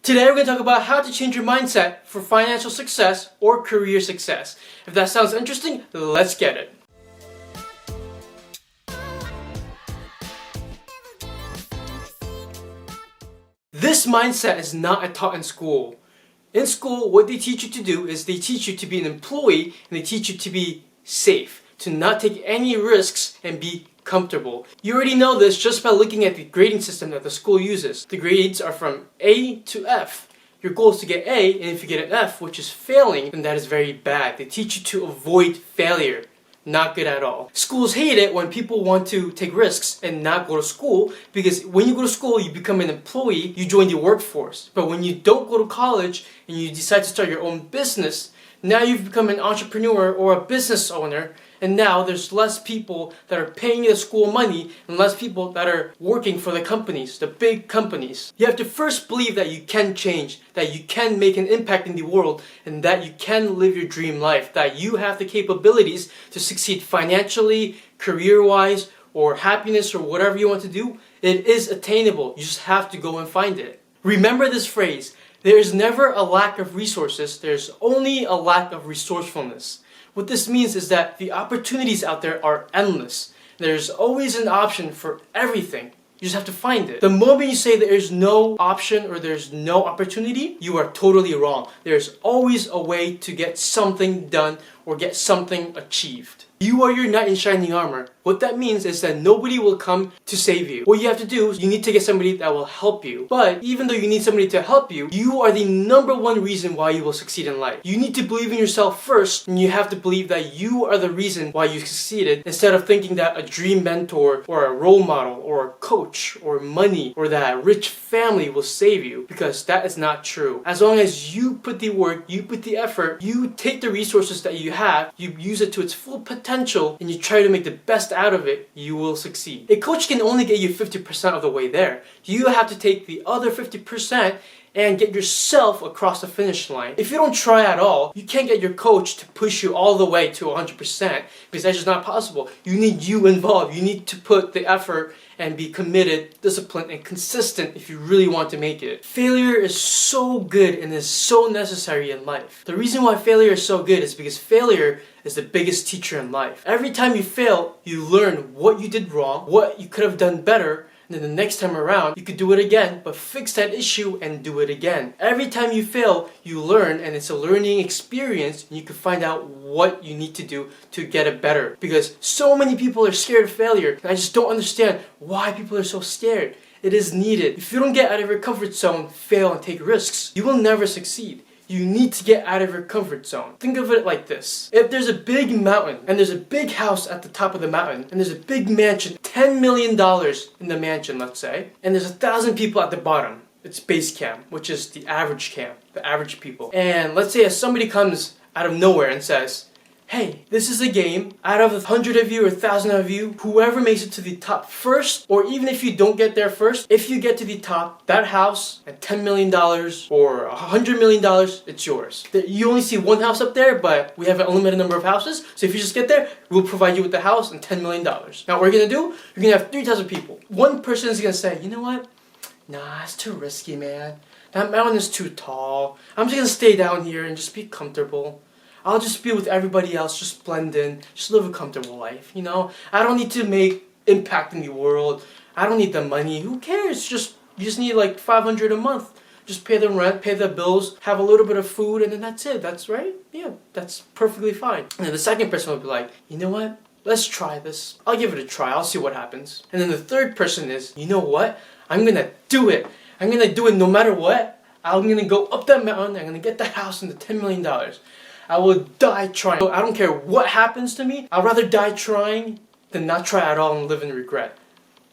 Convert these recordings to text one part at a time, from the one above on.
Today we're going to talk about how to change your mindset for financial success or career success. If that sounds interesting, let's get it. This mindset is not taught in school. In school, what they teach you to do is they teach you to be an employee and they teach you to be safe, to not take any risks and be comfortable. You already know this just by looking at the grading system that the school uses. The grades are from A to F. Your goal is to get A, and if you get an F, which is failing, then that is very bad. They teach you to avoid failure. Not good at all. Schools hate it when people want to take risks and not go to school, because when you go to school, you become an employee, you join the workforce. But when you don't go to college and you decide to start your own business, now you've become an entrepreneur or a business owner, and now there's less people that are paying the school money and less people that are working for the companies, the big companies. You have to first believe that you can change, that you can make an impact in the world, and that you can live your dream life, that you have the capabilities to succeed financially, career-wise, or happiness, or whatever you want to do. It is attainable. You just have to go and find it. Remember this phrase: there is never a lack of resources, there's only a lack of resourcefulness. What this means is that the opportunities out there are endless. There's always an option for everything. You just have to find it. The moment you say there's no option or there's no opportunity, you are totally wrong. There's always a way to get something done or get something achieved. You are your knight in shining armor. What that means is that nobody will come to save you. What you have to do is you need to get somebody that will help you. But even though you need somebody to help you, you are the number one reason why you will succeed in life. You need to believe in yourself first, and you have to believe that you are the reason why you succeeded, instead of thinking that a dream mentor or a role model or a coach or money or that rich family will save you, because that is not true. As long as you put the work, you put the effort, you take the resources that you have, you use it to its full potential, and you try to make the best out of it, you will succeed. A coach can only get you 50% of the way there. You have to take the other 50% and get yourself across the finish line. If you don't try at all, you can't get your coach to push you all the way to 100%, because that's just not possible. You need you involved. You need to put the effort and be committed, disciplined, and consistent if you really want to make it. Failure is so good and is so necessary in life. The reason why failure is so good is because failure is the biggest teacher in life. Every time you fail, you learn what you did wrong, what you could have done better, and then the next time around, you could do it again, but fix that issue and do it again. Every time you fail, you learn, and it's a learning experience, and you can find out what you need to do to get it better. Because so many people are scared of failure, and I just don't understand why people are so scared. It is needed. If you don't get out of your comfort zone, fail, and take risks, you will never succeed. You need to get out of your comfort zone. Think of it like this. If there's a big mountain, and there's a big house at the top of the mountain, and there's a big mansion, $10 million in the mansion, let's say, and there's 1,000 people at the bottom. It's base camp, which is the average camp, the average people. And let's say if somebody comes out of nowhere and says, hey, this is a game. Out of 100 of you or 1,000 of you, whoever makes it to the top first, or even if you don't get there first, if you get to the top, that house at $10 million or $100 million, it's yours. You only see one house up there, but we have an unlimited number of houses. So if you just get there, we'll provide you with the house and $10 million. Now what we're going to do, you're going to have 3,000 people. One person is going to say, you know what? Nah, it's too risky, man. That mountain is too tall. I'm just going to stay down here and just be comfortable. I'll just be with everybody else, just blend in, just live a comfortable life, you know? I don't need to make impact in the world. I don't need the money. Who cares? You just need like $500 a month. Just pay the rent, pay the bills, have a little bit of food, and then that's it. That's right? Yeah, that's perfectly fine. And then the second person will be like, you know what? Let's try this. I'll give it a try. I'll see what happens. And then the third person is, you know what? I'm gonna do it. I'm gonna do it no matter what. I'm gonna go up that mountain. I'm gonna get that house and the $10 million. I will die trying. I don't care what happens to me. I'd rather die trying than not try at all and live in regret.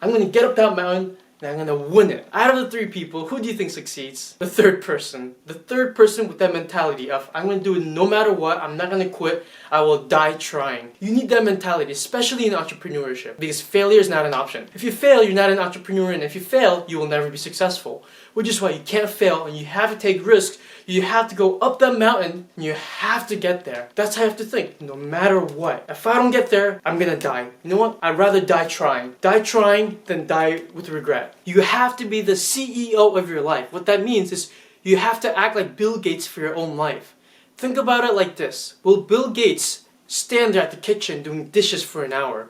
I'm going to get up that mountain and I'm going to win it. Out of the 3 people, who do you think succeeds? The third person. The third person with that mentality of, I'm going to do it no matter what. I'm not going to quit. I will die trying. You need that mentality, especially in entrepreneurship, because failure is not an option. If you fail, you're not an entrepreneur, and if you fail, you will never be successful. Which is why you can't fail, and you have to take risks. You have to go up that mountain, and you have to get there. That's how you have to think, no matter what. If I don't get there, I'm gonna die. You know what? I'd rather die trying. Die trying than die with regret. You have to be the CEO of your life. What that means is You have to act like Bill Gates for your own life. Think about it like this. Will Bill Gates stand there at the kitchen doing dishes for an hour?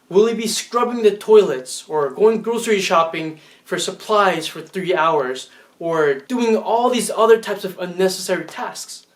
Will he be scrubbing the toilets or going grocery shopping for supplies for 3 hours or doing all these other types of unnecessary tasks?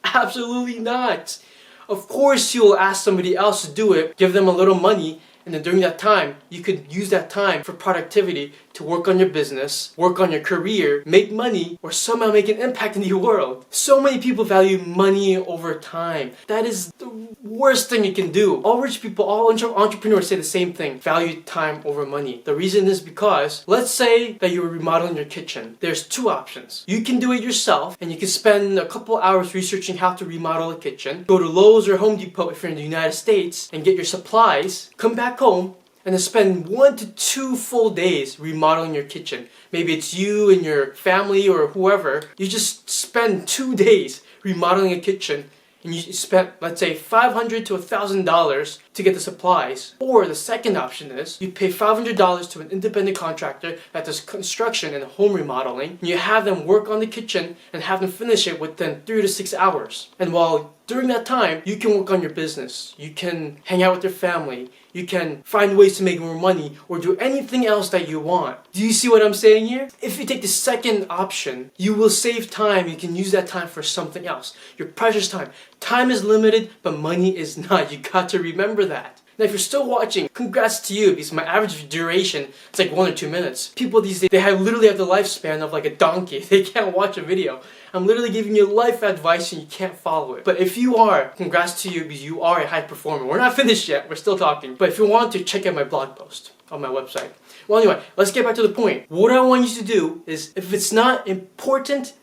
Absolutely not. Of course you will ask somebody else to do it, give them a little money, and then during that time, you could use that time for productivity to work on your business, work on your career, make money, or somehow make an impact in the world. So many people value money over time. That is the worst thing you can do. All rich people, all entrepreneurs say the same thing. Value time over money. The reason is because, let's say that you're remodeling your kitchen. There's two options. You can do it yourself, and you can spend a couple hours researching how to remodel a kitchen. Go to Lowe's or Home Depot if you're in the United States and get your supplies. Come back home and then spend 1 to 2 full days remodeling your kitchen. Maybe it's you and your family or whoever. You just spend 2 days remodeling a kitchen and you spent, let's say, $500 to $1,000 to get the supplies. Or the second option is you pay $500 to an independent contractor that does construction and home remodeling, and you have them work on the kitchen and have them finish it within 3 to 6 hours. And while during that time, you can work on your business, you can hang out with your family, you can find ways to make more money or do anything else that you want. Do you see what I'm saying here? If you take the second option, you will save time. You can use that time for something else. Your precious time. Time is limited, but money is not. You got to remember that. Now, if you're still watching, congrats to you, because my average duration is like 1 or 2 minutes. People these days, they literally have the lifespan of like a donkey. They can't watch a video. I'm literally giving you life advice and you can't follow it. But if you are, congrats to you, because you are a high performer. We're not finished yet, we're still talking. But if you want to, check out my blog post on my website. Well, anyway, let's get back to the point. What I want you to do is, if it's not important,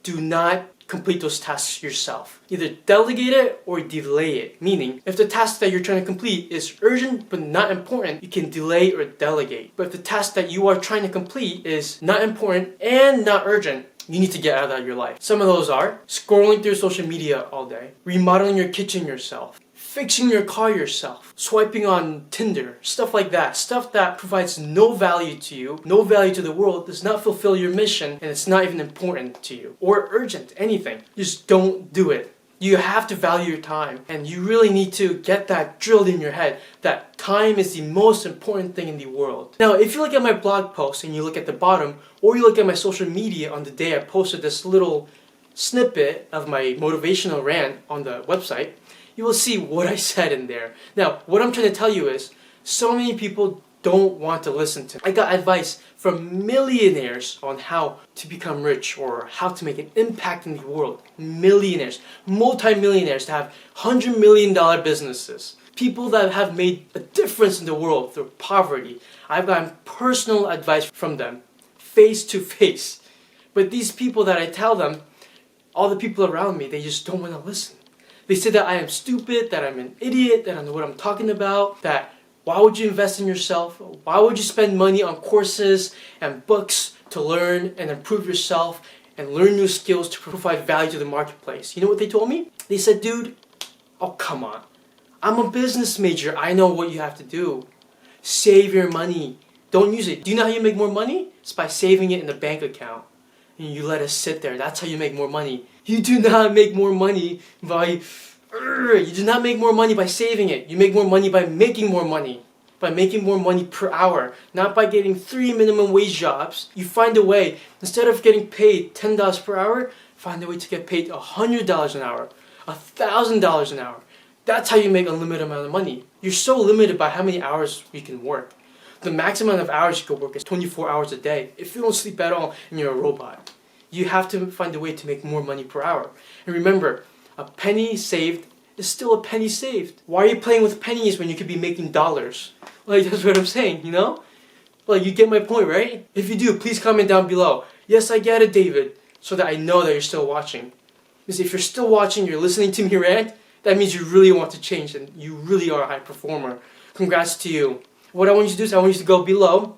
do not complete those tasks yourself. Either delegate it or delay it. Meaning, if the task that you're trying to complete is urgent but not important, you can delay or delegate. But if the task that you are trying to complete is not important and not urgent, you need to get out of that of your life. Some of those are scrolling through social media all day, remodeling your kitchen yourself, fixing your car yourself, swiping on Tinder, stuff like that. Stuff that provides no value to you, no value to the world, does not fulfill your mission, and it's not even important to you or urgent, anything. Just don't do it. You have to value your time, and you really need to get that drilled in your head that time is the most important thing in the world. Now, if you look at my blog post and you look at the bottom, or you look at my social media on the day I posted this little snippet of my motivational rant on the website, you will see what I said in there. Now, what I'm trying to tell you is, so many people don't want to listen to me. I got advice from millionaires on how to become rich or how to make an impact in the world. Millionaires, multi-millionaires that have $100 million businesses. People that have made a difference in the world through poverty. I've gotten personal advice from them, face to face. But these people that I tell them, all the people around me, they just don't want to listen. They say that I am stupid, that I'm an idiot, that I don't know what I'm talking about, that why would you invest in yourself? Why would you spend money on courses and books to learn and improve yourself and learn new skills to provide value to the marketplace? You know what they told me? They said, dude, oh come on. I'm a business major. I know what you have to do. Save your money. Don't use it. Do you know how you make more money? It's by saving it in a bank account. And you let it sit there. That's how you make more money. You do not make more money by saving it. You make more money by making more money. By making more money per hour. Not by getting 3 minimum wage jobs. You find a way, instead of getting paid $10 per hour, find a way to get paid $100 an hour. $1,000 an hour. That's how you make a limited amount of money. You're so limited by how many hours you can work. The max amount of hours you can work is 24 hours a day. If you don't sleep at all and you're a robot. You have to find a way to make more money per hour. And remember, a penny saved is still a penny saved. Why are you playing with pennies when you could be making dollars? Like, that's what I'm saying, you know? Like, you get my point, right? If you do, please comment down below. Yes, I get it, David. So that I know that you're still watching. Because if you're still watching, you're listening to me rant, that means you really want to change and you really are a high performer. Congrats to you. What I want you to do is I want you to go below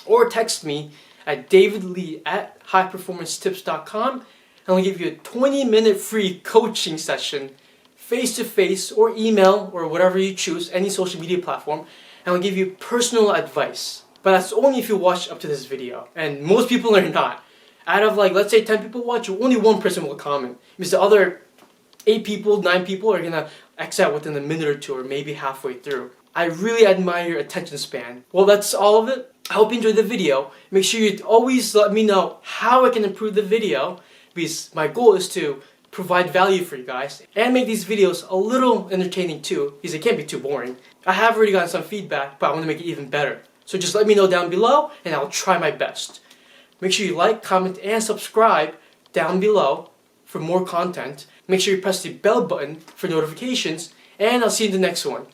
or text me at davidlee@highperformancetips.com, and I'll give you a 20-minute free coaching session, face-to-face or email or whatever you choose, any social media platform, and I'll give you personal advice. But that's only if you watch up to this video, and most people are not. out of like, let's say 10 people watch, only one person will comment. Because the other 8 people, 9 people are gonna X out within a minute or two or maybe halfway through. I really admire your attention span. Well, that's all of it. I hope you enjoyed the video. Make sure you always let me know how I can improve the video, because my goal is to provide value for you guys and make these videos a little entertaining too, because it can't be too boring. I have already gotten some feedback, but I want to make it even better. So just let me know down below and I'll try my best. Make sure you like, comment, and subscribe down below for more content. Make sure you press the bell button for notifications, and I'll see you in the next one.